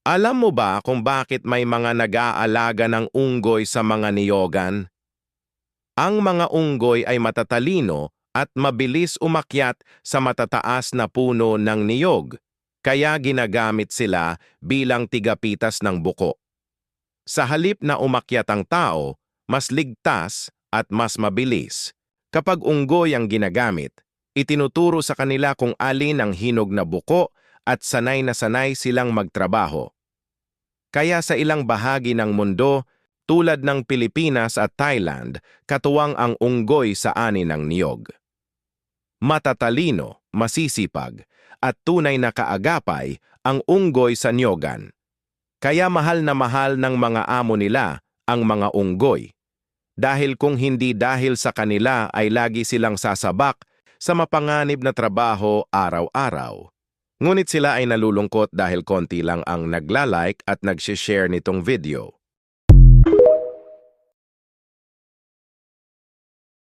Alam mo ba kung bakit may mga nag-aalaga ng unggoy sa mga niyogan? Ang mga unggoy ay matatalino at mabilis umakyat sa matataas na puno ng niyog, kaya ginagamit sila bilang tigapitas ng buko. Sa halip na umakyat ang tao, mas ligtas at mas mabilis. Kapag unggoy ang ginagamit, itinuturo sa kanila kung alin ang hinog na buko at sanay na sanay silang magtrabaho. Kaya sa ilang bahagi ng mundo, tulad ng Pilipinas at Thailand, katuwang ang unggoy sa ani ng niyog. Matatalino, masisipag, at tunay na kaagapay ang unggoy sa niyogan. Kaya mahal na mahal ng mga amo nila ang mga unggoy. Dahil kung hindi dahil sa kanila ay lagi silang sasabak sa mapanganib na trabaho araw-araw. Ngunit sila ay nalulungkot dahil konti lang ang nagla-like at nag-share nitong video.